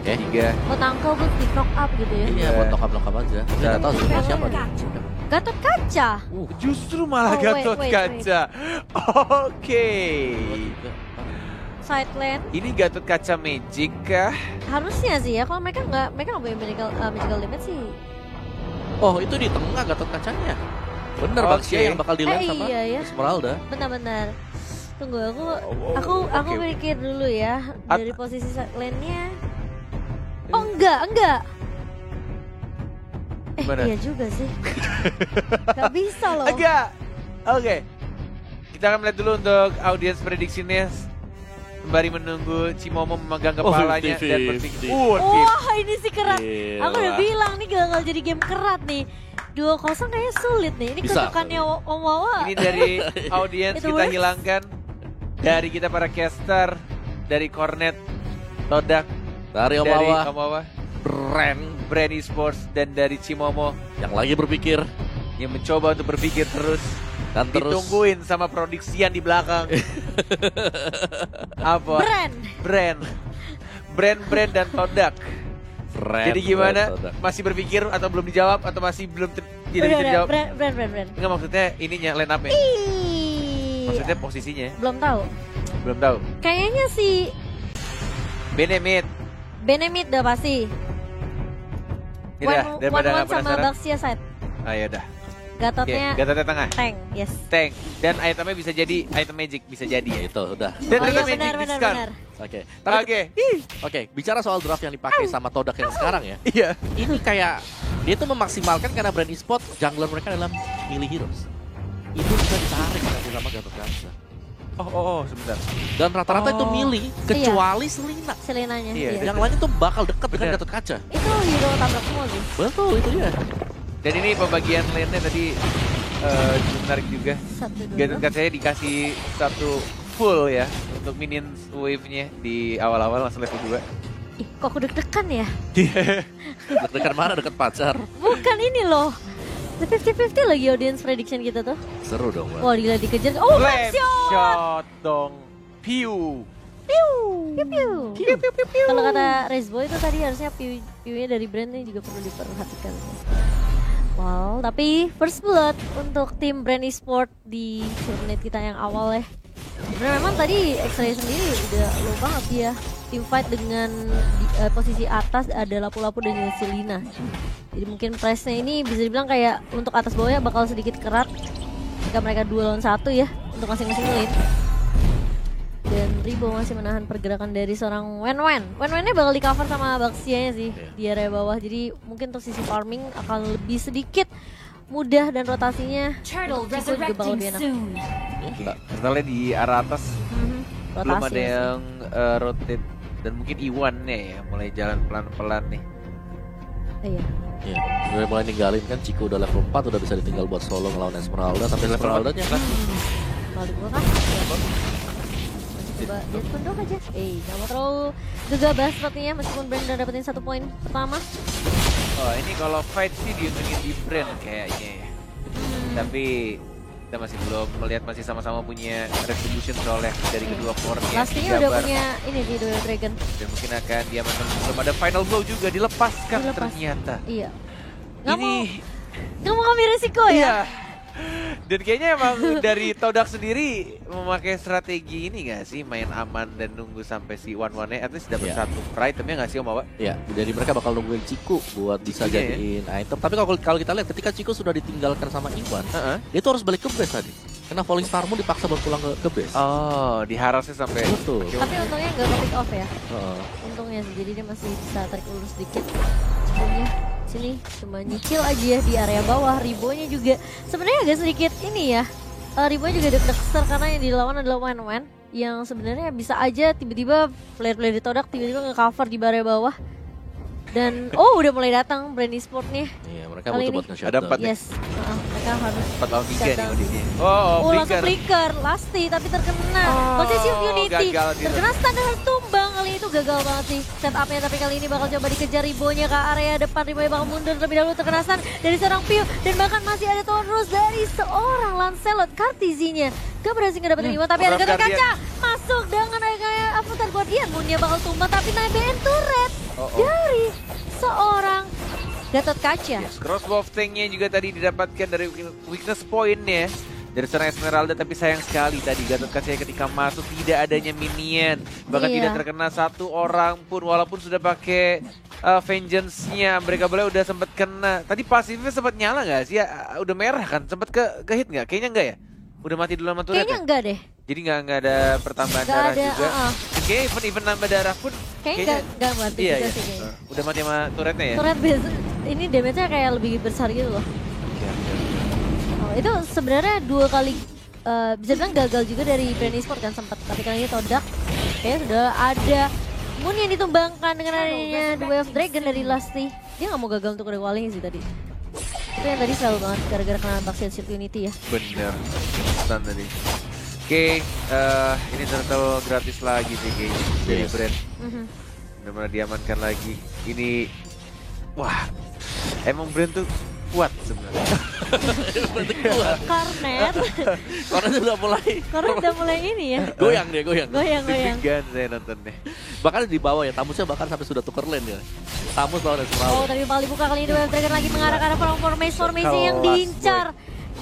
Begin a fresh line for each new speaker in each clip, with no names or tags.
Oke.
3.
Oh tangkel buat di knock up gitu ya.
Iya, buat knock up aja. Nggak tahu sebenarnya siapa nih.
Gatot kaca.
Justru malah
Oh,
Gatot
wait.
Kaca. Oke.
Side lane.
Ini Gatot Kaca Magic kah?
Harusnya sih ya, kalau mereka nggak punya magical limit sih.
Oh, itu di tengah Gatot Kacanya. Bener,
Oke.
Baxia yang bakal di lane sama
iya ya.
Esmeralda.
Benar-benar. Tunggu
oke.
aku mikir dulu ya dari posisi side lane-nya. Oh enggak.
Gimana?
Iya juga sih. Gak bisa loh.
Agak. Oke. Kita akan melihat dulu untuk audience prediksinya. Sembari menunggu Cimomo memegang kepalanya dan berpikir.
Wah ini sih kerat.
Gila.
Aku udah bilang nih gagal jadi game kerat nih. 2-0 kayaknya sulit nih. Ini
Bisa.
kesukaannya Om Wawa.
Ini dari audience
It
kita
works.
hilangkan. Dari kita para caster. Dari Cornet. Todak.
Dari
Dari
Omawa,
Omawa. Brand Esports. Dan dari Cimomo.
yang lagi berpikir
Yang mencoba untuk berpikir terus.
dan terus
Ditungguin sama produksian di belakang. Apa? Brand dan Todak. Jadi gimana? Masih berpikir atau belum dijawab atau masih belum tidak bisa dijawab?
Brand.
Enggak, maksudnya ininya line up-nya.
Ih,
Maksudnya posisinya.
belum tahu.
Belum tahu.
Kayaknya sih
Benemit.
Benemit udah pasti.
Udah, daripada
One
nggak
sama
penasaran.
Baxia side.
Ah ya udah. Oke,
Gatotnya
Gatotnya tengah.
tank, yes.
Tank. Dan itemnya bisa jadi item magic, bisa jadi.
ya itu udah.
Dan
Oh
item
iya
magic discount.
benar.
Oke. Tapi
Oke.
Oke, bicara soal draft yang dipakai sama Todak yang sekarang ya.
Iya.
Ini kayak dia tuh memaksimalkan karena brand e-sport jungler mereka dalam melee heroes. Itu bisa ditarik nanti sama Gatot Kaca.
Oh, sebentar.
Dan rata-rata itu melee kecuali Selina.
Selenanya.
Iya,
Iya.
Yang lain tuh bakal deket dengan
Bener.
Gatot Kaca.
Itu hero tabrak semua sih.
Betul, itu dia.
Dan ini pembagian lane-nya tadi menarik juga.
1-2.
Gatot Kacanya dikasih satu full ya untuk minions wave-nya di awal-awal langsung level 2.
Ih, kok aku deg-degan ya?
Dekat mana? Dekat pacar.
Bukan ini loh. 50-50 lagi audience prediction kita tuh.
Seru dong, Mbak.
Wah gila dikejar. Oh,
Flame
back shot!
shot dong. Piu.
Piu, piu. Kalau kata Rezbo itu tadi harusnya piunya dari brandnya juga perlu diperhatikan. Wow, tapi first blood untuk tim brand e-sport di turnet kita yang awal ya. Sebenarnya memang tadi X-Ray sendiri udah low banget dia. Team fight dengan posisi atas ada Lapu-Lapu dan juga Selina. Jadi mungkin pressnya ini bisa dibilang kayak untuk atas bawahnya bakal sedikit kerat jika mereka 2 lawan 1 ya untuk masing-masing lane. Dan Ribo masih menahan pergerakan dari seorang Wen-Wen. Wen-Wennya bakal di cover sama Baxia-nya sih di area bawah. Jadi mungkin untuk sisi farming akan lebih sedikit mudah dan rotasinya
Turtle
untuk Chico juga bakal
resurrecting
lebih enak.
soon.
Oke. Setelahnya di arah atas belum
Rotasi
ada
sih.
yang rotate dan mungkin Iwan-nya ya mulai jalan pelan-pelan nih.
Iya.
Iya, udah mulai ninggalin kan Chico udah level 4 udah bisa ditinggal buat solo ngelawan Esmeralda sampai
Level
Esmeraldanya kan.
Balik gua kan? Coba lihat kondok aja. Gak mau terlalu gegabah sepertinya meskipun Brand udah dapetin 1 poin pertama.
Oh ini kalau fight sih diuntungin di Brand kayaknya ya. Tapi kita masih belum melihat, masih sama-sama punya retribution soalnya dari kedua core-nya.
Pastinya udah
Jabar.
punya ini di Duel Dragon.
Dan mungkin akan diamankan, belum ada final blow juga dilepaskan
Dilepas.
ternyata.
Iya. Gak
Ini
mau ngambil resiko ya?
iya. Dan kayaknya emang dari Todak sendiri memakai strategi ini gak sih, main aman dan nunggu sampai si one-one-nya at least dapat
Iya.
satu itemnya gak sih Om Awa?
Iya, jadi mereka bakal nungguin Chico buat bisa
Cikunya ya.
jadiin item. Tapi kalau kita lihat ketika Chico sudah ditinggalkan sama Iwan,
Heeh.
dia tuh harus balik ke base tadi. Karena Falling Star Moon dipaksa buat pulang ke base.
Oh, diharasnya sampai
Betul.
Tapi untungnya nggak ke pick off ya.
Heeh.
Untungnya sih, jadi dia masih bisa tarik ulur sedikit. Cikunya sini cuma nyicil aja ya di area bawah. Ribonya juga sebenarnya agak sedikit ini ya. Ribonya juga deg-deger karena yang dilawan adalah Wen-Wen yang sebenarnya bisa aja tiba-tiba player-player di Todak tiba-tiba nge-cover di area bawah. Dan udah mulai datang brand e-sport nih.
Iya, mereka
Kali
butuh
ini.
buat nge-shutdown.
Ada 4 ya?
Yes, mereka harus
4 lawan 3 nih
shutdown.
audisinya.
Langsung flicker, Lasti tapi terkena posisi of Unity,
gagal gitu.
terkena standar tumbang kali itu gagal banget sih setupnya, tapi kali ini bakal coba dikejar Ribonya ke area depan. Ribonya bakal mundur terlebih dahulu, terkena stun dari seorang Piu dan bahkan masih ada terus dari seorang Lancelot. Kartizinya gak berhasil ngedapetin Iwan, tapi ada
program
Gatot Kaca
Guardian.
masuk dengan kayak Avatar Guardian. Moonnya bakal tumbang tapi naik BN turret. dari seorang Gatot Kaca.
Yes, crossbow of tanknya juga tadi didapatkan dari weakness point-nya dari seorang Esmeralda, tapi sayang sekali tadi Gatot Kaca ketika masuk tidak adanya minion, bahkan
Iya.
tidak terkena satu orang pun walaupun sudah pakai vengeance-nya. Mereka boleh udah sempat kena. Tadi pasifnya sempat nyala nggak sih? Ya, udah merah kan? Sempat ke hit nggak? Kayaknya enggak ya? Udah mati dulu sama turret
Kayaknya
ya?
enggak deh.
Jadi nggak ada pertambahan
Nggak
darah
ada,
juga.
uh-uh.
Kayaknya even nambah darah pun
Kayaknya enggak mati
iya,
juga
iya.
sih kayaknya.
Udah mati sama turretnya ya?
Turret biasa, ini damage-nya kayak lebih besar gitu loh.
Oke, oke.
Oh, itu sebenarnya 2 kali bisa bilang gagal juga dari Brand Esport kan sempat. Tapi kali ini Todak kayaknya sudah ada Moon yang ditumbangkan dengan adanya The Way of Dragon dari Lusty. Dia nggak mau gagal untuk recalling sih tadi. Itu yang tadi selalu banget gara-gara kena Baxian Shield Unity ya.
Bener, instan tadi. Oke, ini turtle gratis lagi sih kayaknya dari
Yes.
brand.
Mhm.
Benar-benar diamankan lagi. Ini, wah, emang brand tuh kuat sebenarnya.
Kornet,
Karena itu udah mulai
Kornet udah mulai ini ya.
goyang dia, goyang.
Goyang-goyang.
Deg-degan saya nontonnya.
Bahkan di bawah ya, Tamusnya bahkan sampai sudah tuker lane ya. Tamus lawan
Oh,
Esmeralda.
tapi bakal dibuka kali ini The Way of Dragon lagi mengarah ke arah formasi yang
Kelas,
diincar.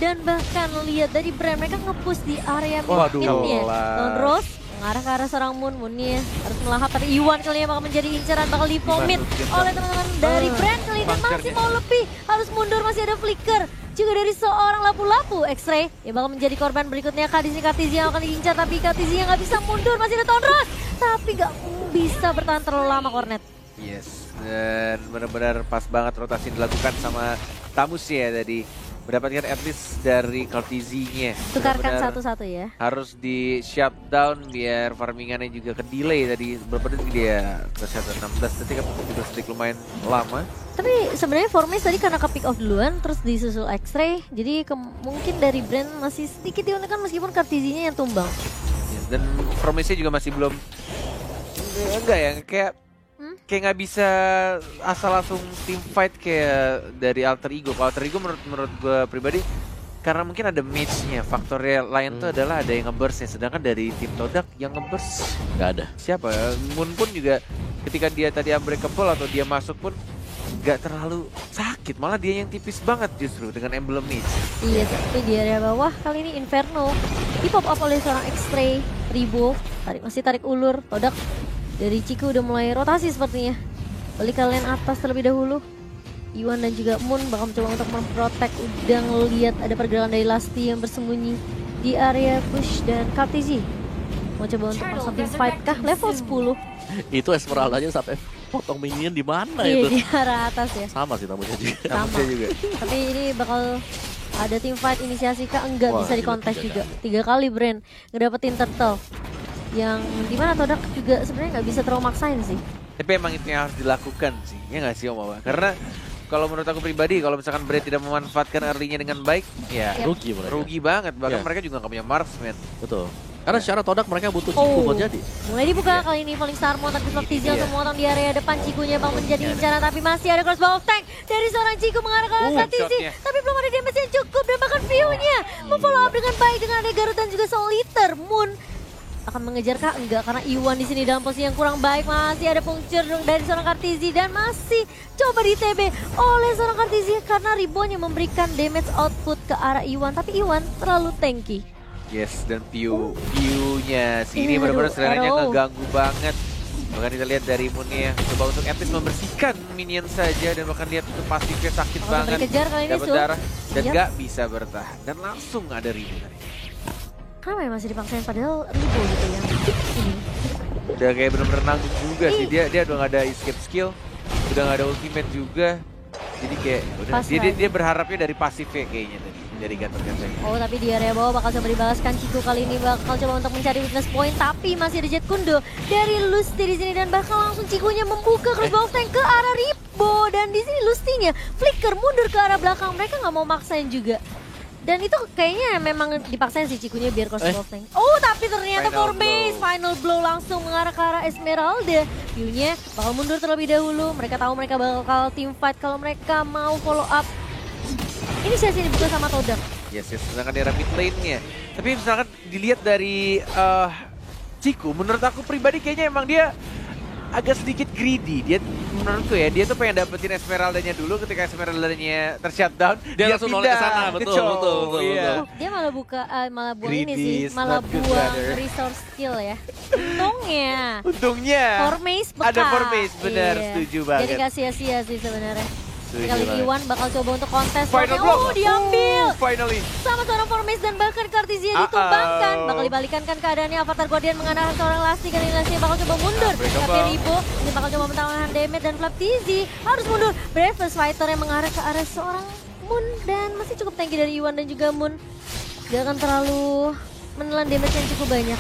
Dan bahkan lihat dari Brand mereka nge-push di area
Waduh,
mid-nya.
kelas.
Don Rose mengarah ke arah seorang Moonnya harus melahap, tapi Iwan kali ini bakal menjadi incaran, bakal dipomit oleh teman-teman dari Brand kali ini. Masih
Bunkernya.
mau lebih, harus mundur, masih ada flicker juga dari seorang lapu-lapu X-Ray yang bakal menjadi korban berikutnya. Katizi yang akan diincar, tapi Katizi yang nggak bisa mundur, masih ada Don Rose tapi nggak bisa bertahan terlalu lama Kornet.
Yes, dan benar-benar pas banget rotasi yang dilakukan sama Tamus ya tadi. Mendapatkan at least dari Kartizinya.
Tukarkan
Benar-benar
satu-satu ya.
harus di shutdown biar farmingannya juga ke delay tadi. Berapa detik dia ke shutdown? 16 detik atau 17 detik, lumayan lama.
Tapi sebenarnya Formis tadi karena ke pick off duluan terus disusul X-Ray, jadi mungkin dari Brand masih sedikit diuntungkan meskipun Kartizinya yang tumbang.
Yes, dan promise juga masih belum enggak ya, kayak nggak bisa asal langsung team fight kayak dari Alter Ego. Kalau Alter Ego menurut gue pribadi karena mungkin ada match-nya, faktornya lain tuh adalah ada yang nge-burst-nya, sedangkan dari tim Todak yang nge-burst
Nggak ada.
siapa? Moon pun juga ketika dia tadi unbreakable atau dia masuk pun nggak terlalu sakit, malah dia yang tipis banget justru dengan emblem match.
Iya, tapi di area bawah kali ini Inferno di pop up oleh seorang X-Ray. Ribo masih tarik ulur. Todak dari Ciku udah mulai rotasi sepertinya. Balik kalian atas terlebih dahulu. Iwan dan juga Moon bakal mencoba untuk memprotek. Udah ngeliat ada pergerakan dari Lusty yang bersembunyi di area push, dan Kartizi mau coba untuk masuk tim fight kah level 10.
Itu Esmeraldanya sampai potong minion di mana
Iya,
itu?
di arah atas ya.
Sama sih Tamusnya juga.
Sama.
Tamusnya juga.
Tapi ini bakal ada tim fight inisiasi kah? Enggak,
Wah,
bisa
ini
dikontes
tidak.
juga. 3 kali Brand ngedapetin turtle. Yang dimana Todak juga sebenarnya nggak bisa terlalu maksain sih.
Tapi emang itu yang harus dilakukan sih, ya nggak sih Om Awa? Karena kalau menurut aku pribadi, kalau misalkan Brand tidak memanfaatkan early-nya dengan baik, ya
Yap.
Rugi mereka.
rugi banget. Bahkan
Iya.
mereka juga nggak punya marksman.
Betul. Karena secara Todak mereka butuh Ciku buat jadi.
Mulai dibuka
Iya.
kali ini Falling Star mau tapi Vlog Tizi
Iya.
untuk memotong di area depan. Cikunya bang menjadi incaran, tapi masih ada crossbow of tank dari seorang Ciku mengarah ke arah Tizi,
shotnya.
tapi belum ada damage yang cukup, dan bahkan view-nya memfollow up dengan baik dengan ada Garut dan juga Soliter. Moon akan mengejar kah? Enggak, karena Iwan di sini dalam posisi yang kurang baik. Masih ada puncture dari seorang Kartizi dan masih coba di TB oleh seorang Kartizi karena Ribbon yang memberikan damage output ke arah Iwan, tapi Iwan terlalu tanky.
Yes, dan view-nya sih ini
Aduh,
benar-benar sebenarnya
Arrow.
ngeganggu banget. Bahkan kita lihat dari Moonnya coba untuk at least membersihkan minion saja, dan bahkan lihat itu pasifnya sakit
Langsung
banget.
dikejar kali ini
Dapat
Sul.
darah dan
Yap.
nggak bisa bertahan, dan langsung ada Ribu tadi.
Kenapa ya masih dipaksain padahal Ribo gitu ya. Ini.
Udah kayak bener-bener nanggung juga sih, dia udah nggak ada escape skill, udah nggak ada ultimate juga, jadi kayak udah
Pasrah.
dia berharapnya dari pasifnya kayaknya tadi dari Gatot-Gatot.
Oh, tapi di area bawah bakal coba dibalaskan. Ciku kali ini bakal coba untuk mencari weakness point, tapi masih ada Jet Kundo dari Lusty di sini, dan bakal langsung Cikunya membuka crossbow tank ke arah Ribo, dan di sini Lustinya flicker mundur ke arah belakang. Mereka nggak mau maksain juga. Dan itu kayaknya memang dipaksain sih Cikunya biar crossbow tank. Oh, tapi ternyata
Final
Formace
blow.
final blow langsung mengarah ke arah Esmeralda. View-nya bakal mundur terlebih dahulu. Mereka tahu mereka bakal team fight kalau mereka mau follow up. Ini sesi dibuka sama Todak.
Yes, sedangkan di mid lane-nya. Tapi misalkan dilihat dari Ciku, menurut aku pribadi kayaknya emang dia agak sedikit greedy. Dia menurutku ya, dia tuh pengen dapetin Esmeralda-nya dulu. Ketika Esmeralda-nya tershutdown,
Dia langsung noleh ke sana,
ke
betul,
Chow.
betul.
Iya.
Dia malah malah buang ini
Greedy
sih,
is
malah
not good,
buang
brother.
resource skill ya. Untungnya.
Untungnya
Formace bekas.
ada Formace, benar,
Iya.
setuju banget.
Jadi gak sia-sia sih sebenarnya.
Setuju
Kali ini
banget.
Iwan bakal coba untuk kontes.
Final
Oh,
block.
diambil.
Finally.
Sama seorang Formace dan bahkan Kartizia ditumbangkan. Bakal dibalikan kan keadaannya. Avatar Guardian mengarahkan seorang Lasti. Kali ini Lasti bakal coba mundur. Tapi Ribo ini bakal coba menahan damage dan Flaptizi harus mundur. Breakfast Fighter yang mengarah ke arah seorang Moon. Dan masih cukup tanky dari Iwan dan juga Moon. Dia akan terlalu menelan damage yang cukup banyak.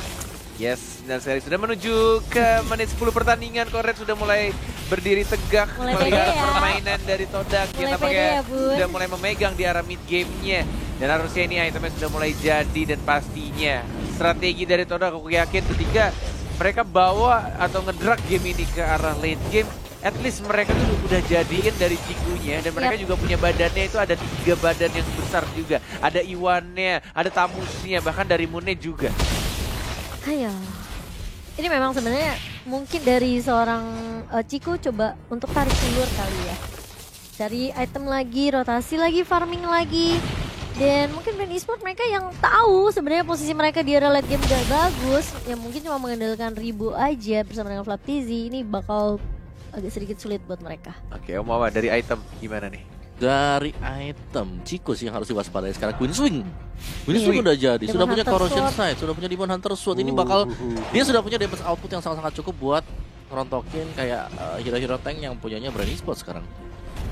Yes, dan sekali sudah menuju ke menit 10 pertandingan. Koret sudah mulai berdiri tegak
Mulai
melihat
pede ya.
permainan dari Todak.
Mulai
Yang
pede
tampaknya
ya, Bun.
sudah mulai memegang di arah mid game-nya. Dan harusnya ini itemnya sudah mulai jadi dan pastinya strategi dari Todak aku yakin ketika mereka bawa atau ngedrag game ini ke arah late game, at least mereka tuh udah jadiin dari Cikunya dan mereka juga punya badannya itu ada 3 badan yang besar juga. Ada Iwannya, ada Tamusnya, bahkan dari Moonnya juga.
Ayo. Ini memang sebenarnya mungkin dari seorang Ciku coba untuk tarik ulur kali ya. Cari item lagi, rotasi lagi, farming lagi. Dan mungkin brand e-sport mereka yang tahu sebenarnya posisi mereka di area late game gak bagus. Yang mungkin cuma mengandalkan Ribu aja bersama dengan Flaptizi. Ini bakal agak sedikit sulit buat mereka.
Oke, Om Wawa dari item gimana nih?
Dari item Chico sih yang harus diwaspadai sekarang. Queen Swing. Queen
Iya.
Swing udah jadi,
Demon
sudah punya
Hunter
Corrosion
Sword.
Sight, sudah punya Demon Hunter Sword. Ini bakal dia sudah punya damage output yang sangat-sangat cukup buat ngerontokin kayak hero-hero tank yang punyanya Brand Esports sekarang.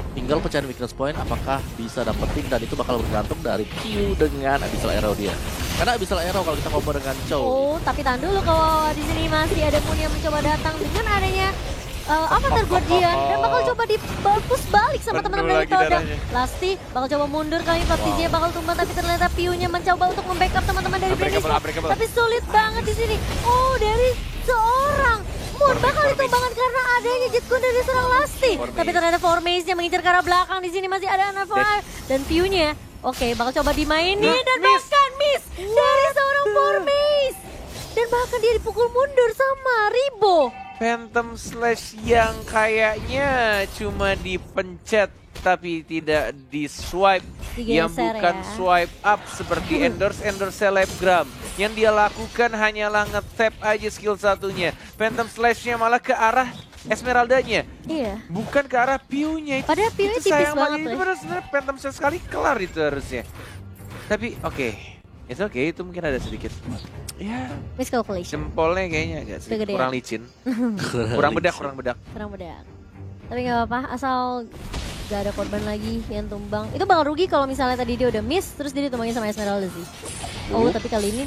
Tinggal pecahin weakness point apakah bisa dapetin, dan itu bakal bergantung dari Q dengan Abyssal Arrow dia. Karena Abyssal Arrow kalau kita combo dengan Chow,
Oh, tapi tahan dulu kalau di sini masih ada Moon yang mencoba datang dengan adanya Avatar Guardian dan bakal coba dibapus balik sama
Penuh
teman-teman dari
lagi
Todak.
darahnya.
Lasti bakal coba mundur kali ini, Flaptizi bakal tumbang tapi ternyata Piu-nya mencoba untuk membackup teman-teman dari Brand
Unbreakable,
Esports.
unbreakable.
Tapi sulit banget di sini. Oh, dari seorang Moon bakal ditumbangkan karena adanya Jet Gun dari seorang Lasti.
Formace.
Tapi ternyata Formace yang mengincar ke arah belakang, di sini masih ada Anafar dan Piu-nya. Oke, bakal coba dimainin dan bahkan miss dari seorang Formace. Dan bahkan dia dipukul mundur sama Ribo.
Phantom Slash yang kayaknya cuma dipencet tapi tidak di swipe, yang
Digeser
bukan
ya.
swipe up seperti endorse selebgram. Yang dia lakukan hanyalah nge-tap aja skill satunya. Phantom Slash-nya malah ke arah Esmeralda-nya,
Iya.
bukan ke arah Piu-nya.
Padahal Piu-nya
Itu
tipis
sayang
banget
Itu
loh.
padahal sebenarnya Phantom Slash sekali kelar itu harusnya. Tapi oke, it's okay, itu mungkin ada sedikit. Ya,
Miscalculation.
jempolnya kayaknya agak sedikit
Kegedean.
kurang licin. Kurang bedak.
Kurang bedak. Tapi nggak apa-apa, asal gak ada korban lagi yang tumbang. Itu bakal rugi kalau misalnya tadi dia udah miss, terus dia ditumbangin sama Esmeralda sih. Oh, tapi kali ini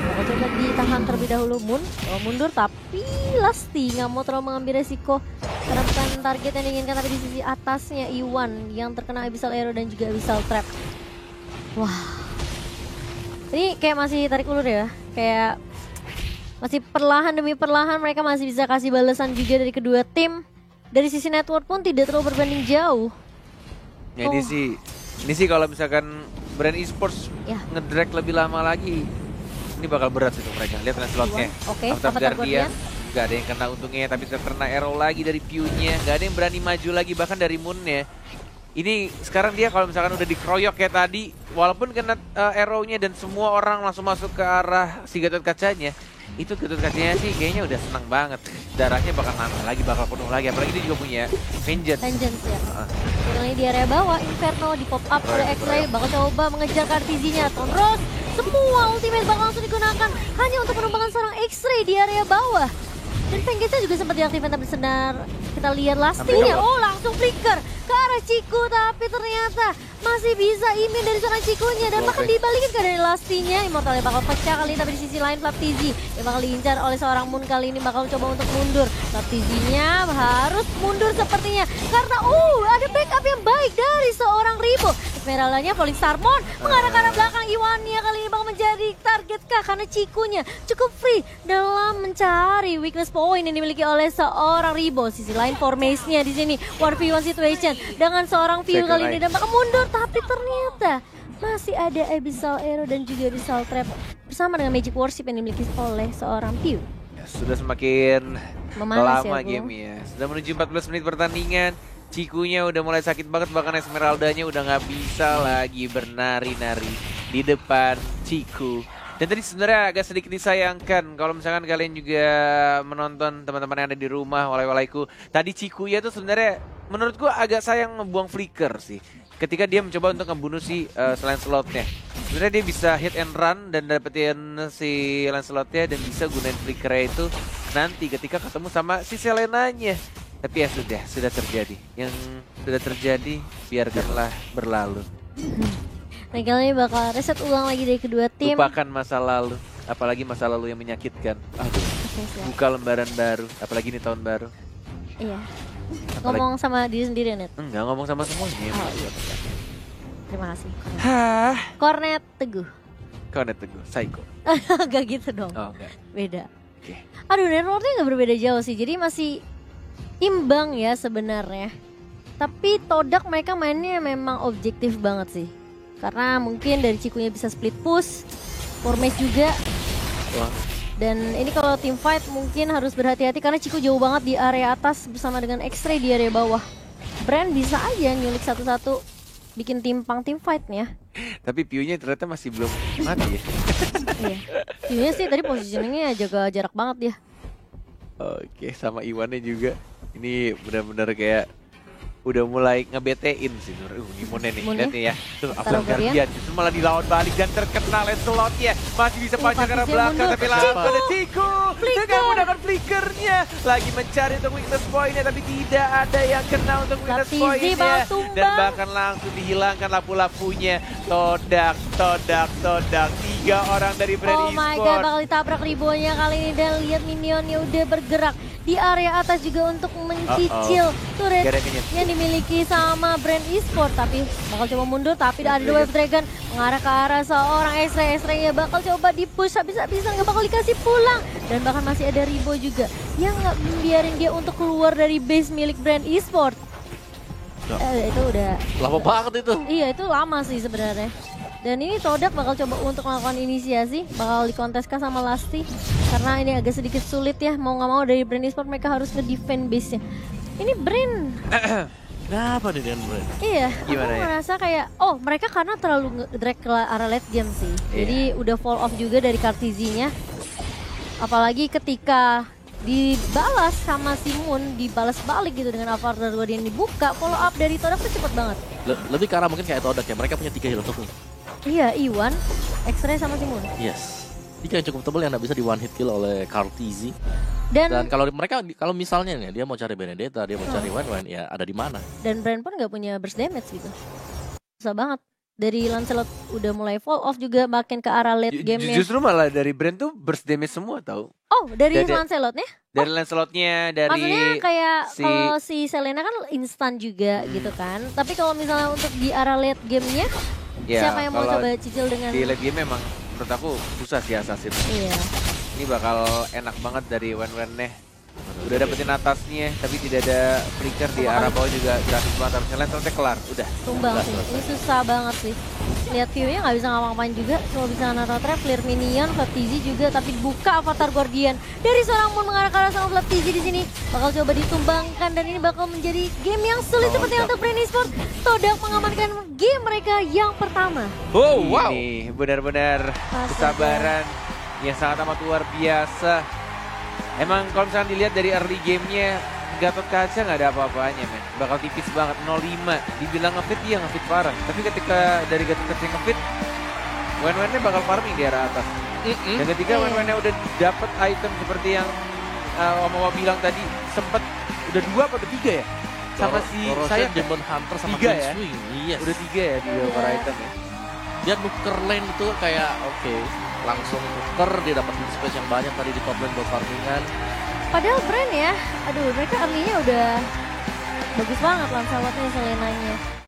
bakal coba ditahan terlebih dahulu Moon. Mundur, tapi Lasti nggak mau terlalu mengambil resiko. Karena bukan target yang diinginkan, tapi di sisi atasnya Iwan yang terkena Abyssal Arrow dan juga Abyssal Trap. Wah. Ini kayak masih tarik ulur ya. Kayak masih perlahan demi perlahan mereka masih bisa kasih balasan juga dari kedua tim. Dari sisi network pun tidak terlalu berbanding jauh.
Ya, ini sih kalau misalkan brand esports
Ya.
ngedrag lebih lama lagi, ini bakal berat sih untuk mereka. Lihat kan slotnya.
Oke,
Avatar
Avatar
Guardian,
Guardian.
gak ada yang kena untungnya, tapi terkena arrow lagi dari Piu-nya. Gak ada yang berani maju lagi, bahkan dari Moon-nya. Ini sekarang dia kalau misalkan udah dikeroyok kayak tadi, walaupun kena arrow-nya dan semua orang langsung masuk ke arah si Gatot Kacanya, itu Gatot Kacanya sih kayaknya udah senang banget. Darahnya bakal nambah lagi, bakal penuh lagi. Apalagi dia juga punya Vengeance.
Vengeance ya. Kali di area bawah, Inferno di pop up oleh X-Ray, bakal coba mengejar Kartizinya. Tonros, semua ultimate bakal langsung digunakan hanya untuk menumbangkan seorang X-Ray di area bawah. Dan Vengeance juga sempat diaktifkan tapi senar. Kita lihat Lastinya, oh langsung flicker ke arah Ciku, tapi ternyata masih bisa imin dari seorang Cikunya dan bahkan dibalikin ke dari Lastinya. Immortalnya bakal pecah kali ini, tapi di sisi lain Flaptizi yang bakal diincar oleh seorang Moon kali ini bakal coba untuk mundur. Flaptizinya harus mundur sepertinya karena ada backup yang baik dari seorang Ribo. Esmeraldanya Falling Starmon mengarah ke arah belakang. Iwannya kali ini bakal menjadi target kah karena Cikunya cukup free dalam mencari weakness point yang dimiliki oleh seorang Ribo. Sisi lain Formace-nya di sini 1v1 situation dengan seorang Piu kali ini dan bakal mundur, tapi ternyata masih ada Abyssal Arrow dan juga Abyssal Trap bersama dengan Magic Worship yang dimiliki oleh seorang Piu.
sudah semakin
Memanas
lama
ya, Bu.
gamenya. Sudah menuju 14 menit pertandingan. Cikunya udah mulai sakit banget, bahkan Esmeraldanya udah nggak bisa lagi bernari-nari di depan Ciku. Dan tadi sebenarnya agak sedikit disayangkan kalau misalkan kalian juga menonton teman-teman yang ada di rumah, walai-walaiku. Tadi Cikuya tuh sebenarnya menurut gua agak sayang ngebuang flicker sih. Ketika dia mencoba untuk ngebunuh si Lancelotnya. Sebenarnya dia bisa hit and run dan dapetin si Lancelotnya dan bisa gunain flickernya itu nanti ketika ketemu sama si Selenanya. Tapi ya sudah terjadi. Yang sudah terjadi biarkanlah berlalu.
Nah kali ini bakal reset ulang lagi dari kedua tim.
Lupakan masa lalu, apalagi masa lalu yang menyakitkan. Aduh,
Oke, siap.
buka lembaran baru, apalagi ini tahun baru.
Iya.
Apalagi-
Ngomong sama diri sendiri, Net.
Enggak ngomong sama semuanya.
Oh iya betul. Terima kasih. Kornet.
Hah,
Kornet Teguh.
kau net teguh, psycho.
Gak gitu dong.
Oh enggak.
Beda.
Oke.
Aduh, networknya nggak berbeda jauh sih. Jadi masih imbang ya sebenarnya. Tapi Todak mereka mainnya memang objektif banget sih. Karena mungkin dari Cikunya bisa split push, Formes juga.
Wah.
Dan ini kalau tim fight mungkin harus berhati-hati karena Ciku jauh banget di area atas bersama dengan X-Ray di area bawah. Brand bisa aja nyulik satu-satu bikin timpang tim fightnya.
Tapi Piunya ternyata masih belum mati ya.
Iya. View-nya sih tadi positioningnya jaga jarak banget dia.
Oke, sama Iwannya juga. Ini benar-benar kayak udah mulai ngebetein sih. Imunnya nih,
Imunnya?
lihat nih ya. Tuh,
Taruh
After
Guardian.
Guardian justru malah dilawan balik dan terkena Lancelotnya. Masih bisa panjang ke arah
Partisnya
belakang,
mundur.
tapi langsung
Ciku!
ada Ciku.
Flicker!
Dengan menggunakan flickernya. Lagi mencari untuk weakness point-nya, tapi tidak ada yang kena untuk weakness
Laptizi
point-nya.
bakal tumbang.
Dan bahkan langsung dihilangkan lampu-lampunya. Todak. 3 orang dari Brand
Oh my god,
Esports.
bakal ditabrak ribonya kali ini dan lihat minionnya udah bergerak di area atas juga untuk mencicil turret
Gak ada minion.
yang dimiliki sama Brand Esport. Tapi bakal coba mundur, tapi ada Wave Dragon mengarah ke arah seorang X-Ray-nya bakal coba di-push habis-habisan, gak bakal dikasih pulang. Dan bahkan masih ada Ribo juga yang gak biarin dia untuk keluar dari base milik Brand Esport. Itu udah
Lama banget itu.
iya, itu lama sih sebenarnya. Dan ini Todak bakal coba untuk melakukan inisiasi, bakal dikonteskan sama Lasti. Karena ini agak sedikit sulit ya, mau nggak mau dari Brand Esport mereka harus nge-defend base-nya. Ini Brand,
Kenapa nih dengan Brand?
iya,
Gimana
aku
ya?
ngerasa kayak, oh mereka karena terlalu drag ke arah late game sih.
Iya.
Jadi udah fall off juga dari Kartizinya. Apalagi ketika dibalas sama Simun, dibalas balik gitu dengan Avatar Guardian dibuka, follow up dari Todak tuh cepet banget.
Lebih ke arah mungkin kayak Todak ya, mereka punya 3 hero tuh.
Iya, Iwan, X-Ray sama Simun.
Yes. 3 yang cukup tebal yang nggak bisa di one hit kill oleh Kartizi.
Dan
Dan kalau misalnya nih dia mau cari Benedetta, dia mau cari Wen, ya ada di mana?
dan Brand pun nggak punya burst damage gitu. Susah banget. Dari Lancelot udah mulai fall off juga makin ke arah late game-nya.
Justru malah dari Brand tuh burst damage semua tahu.
Oh, dari
Dari-
Lancelotnya?
Dari Lancelotnya, dari
Maksudnya kayak
si-
kalau si Selena kan instan juga gitu kan. Tapi kalau misalnya untuk di arah late game-nya,
ya,
siapa yang mau
kalau
coba cicil dengan
di late game memang menurut aku susah sih Assassin.
Iya.
Ini bakal enak banget dari Wen-Wen-nya. Udah dapetin atasnya, tapi tidak ada flicker di arah bawah juga gratis banget. Harusnya Lancelotnya kelar, udah.
Tumbang sih. Ini susah banget sih. Lihat view-nya nggak bisa ngapa-ngapain juga. Cuma bisa naruh trap, clear minion, Flatizi juga. Tapi buka Avatar Guardian dari seorang Moon mengarah ke arah sama Flatizi di sini. Bakal coba ditumbangkan dan ini bakal menjadi game yang sulit seperti untuk Brand Esports. Todak mengamankan game mereka yang pertama.
Oh wow, ini benar-benar
Astaga.
kesabaran yang sangat amat luar biasa. Emang kalau misalnya dilihat dari early gamenya, Gatot Kaca nggak ada apa-apanya men. Bakal tipis banget, 0-5. Dibilang ngefit, dia ngefit parah. Tapi ketika dari Gatot Kaca ngefit, Wen-Wennya bakal farming di arah atas. Dan ketika
Iya.
Wen-Wennya udah dapet item seperti yang Om Wawa bilang tadi, sempet udah 2 atau 3 ya? Sama si saya
Demon Hunter sama
3
Queen
ya?
Swing. Yes.
udah 3 ya di over item ya.
Dia nuker lane itu kayak oke, langsung nuker, dia dapat space yang banyak tadi di top lane buat farmingan.
Padahal Brand ya, aduh mereka early-nya udah bagus banget Lancelotnya, Selenanya.